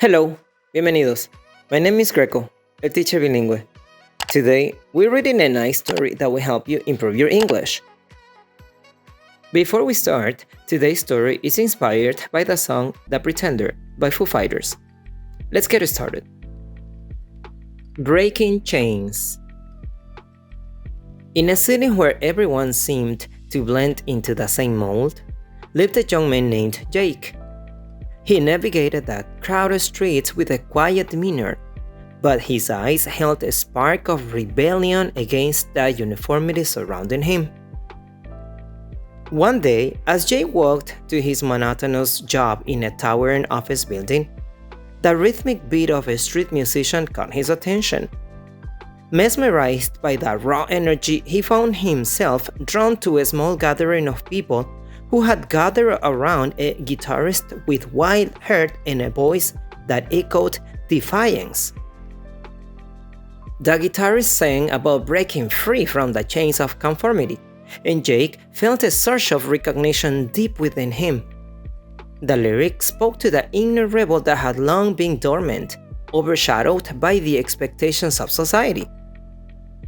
Hello, bienvenidos. My name is Greco, a teacher bilingual. Today, we're reading a nice story that will help you improve your English. Before we start, today's story is inspired by the song The Pretender by Foo Fighters. Let's get started. Breaking Chains. In a city where everyone seemed to blend into the same mold, lived a young man named Jake. He navigated the crowded streets with a quiet demeanor, but his eyes held a spark of rebellion against the uniformity surrounding him. One day, as Jake walked to his monotonous job in a towering office building, the rhythmic beat of a street musician caught his attention. Mesmerized by the raw energy, he found himself drawn to a small gathering of people who had gathered around a guitarist with wild hair and a voice that echoed defiance. The guitarist sang about breaking free from the chains of conformity, and Jake felt a surge of recognition deep within him. The lyrics spoke to the inner rebel that had long been dormant, overshadowed by the expectations of society.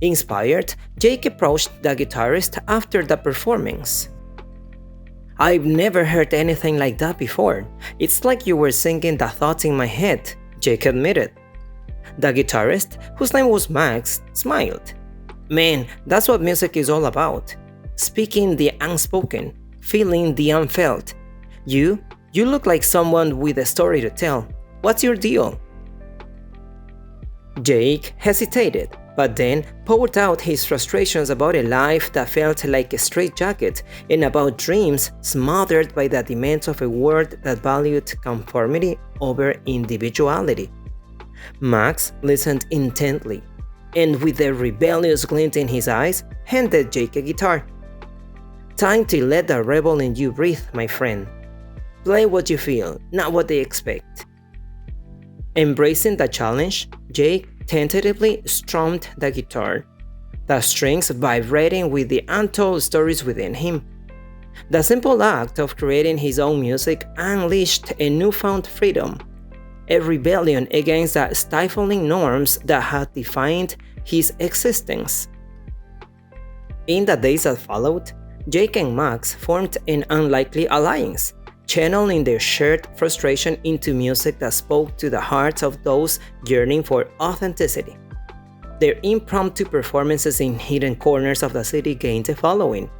Inspired, Jake approached the guitarist after the performance. "I've never heard anything like that before. It's like you were singing the thoughts in my head," Jake admitted. The guitarist, whose name was Max, smiled. "Man, that's what music is all about. Speaking the unspoken, feeling the unfelt. You look like someone with a story to tell. What's your deal?" Jake hesitated, but then poured out his frustrations about a life that felt like a straitjacket and about dreams smothered by the demands of a world that valued conformity over individuality. Max listened intently, and with a rebellious glint in his eyes, handed Jake a guitar. "Time to let the rebel in you breathe, my friend. Play what you feel, not what they expect." Embracing the challenge, Jake tentatively strummed the guitar, the strings vibrating with the untold stories within him. The simple act of creating his own music unleashed a newfound freedom, a rebellion against the stifling norms that had defined his existence. In the days that followed, Jake and Max formed an unlikely alliance, channeling their shared frustration into music that spoke to the hearts of those yearning for authenticity. Their impromptu performances in hidden corners of the city gained a following,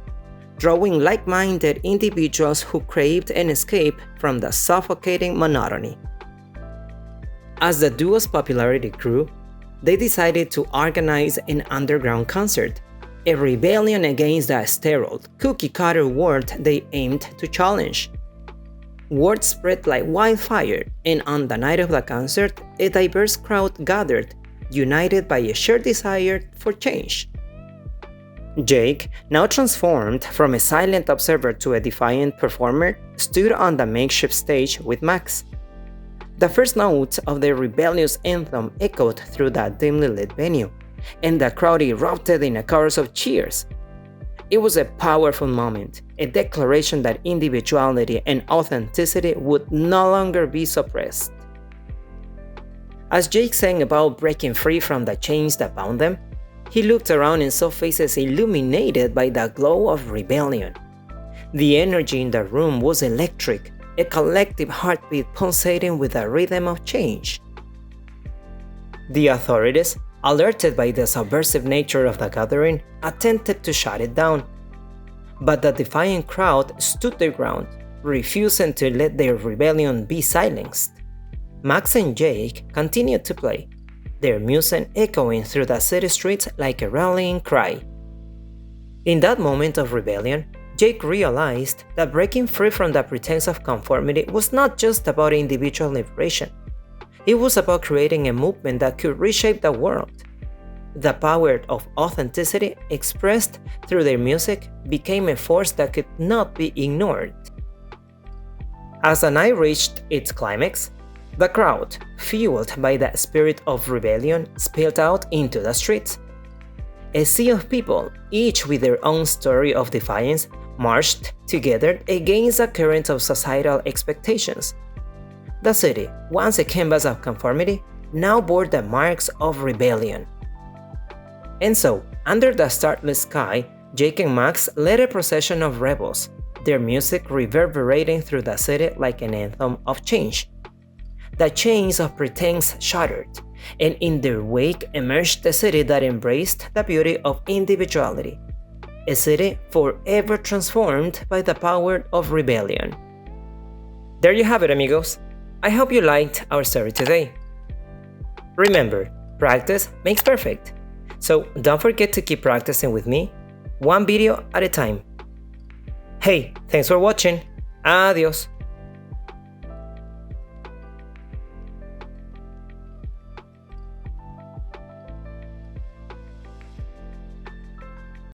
drawing like-minded individuals who craved an escape from the suffocating monotony. As the duo's popularity grew, they decided to organize an underground concert, a rebellion against the sterile, cookie-cutter world they aimed to challenge. Word spread like wildfire, and on the night of the concert, a diverse crowd gathered, united by a shared desire for change. Jake, now transformed from a silent observer to a defiant performer, stood on the makeshift stage with Max. The first notes of their rebellious anthem echoed through the dimly lit venue, and the crowd erupted in a chorus of cheers. It was a powerful moment, a declaration that individuality and authenticity would no longer be suppressed. As Jake sang about breaking free from the chains that bound them, he looked around and saw faces illuminated by the glow of rebellion. The energy in the room was electric, a collective heartbeat pulsating with the rhythm of change. The authorities, alerted by the subversive nature of the gathering, attempted to shut it down. But the defiant crowd stood their ground, refusing to let their rebellion be silenced. Max and Jake continued to play, their music echoing through the city streets like a rallying cry. In that moment of rebellion, Jake realized that breaking free from the pretense of conformity was not just about individual liberation. It was about creating a movement that could reshape the world. The power of authenticity, expressed through their music, became a force that could not be ignored. As the night reached its climax, the crowd, fueled by the spirit of rebellion, spilled out into the streets. A sea of people, each with their own story of defiance, marched together against the current of societal expectations. The city, once a canvas of conformity, now bore the marks of rebellion. And so, under the starless sky, Jake and Max led a procession of rebels, their music reverberating through the city like an anthem of change. The chains of pretense shattered, and in their wake emerged a city that embraced the beauty of individuality, a city forever transformed by the power of rebellion. There you have it, amigos. I hope you liked our story today. Remember, practice makes perfect. So don't forget to keep practicing with me, one video at a time. Hey, thanks for watching. Adios.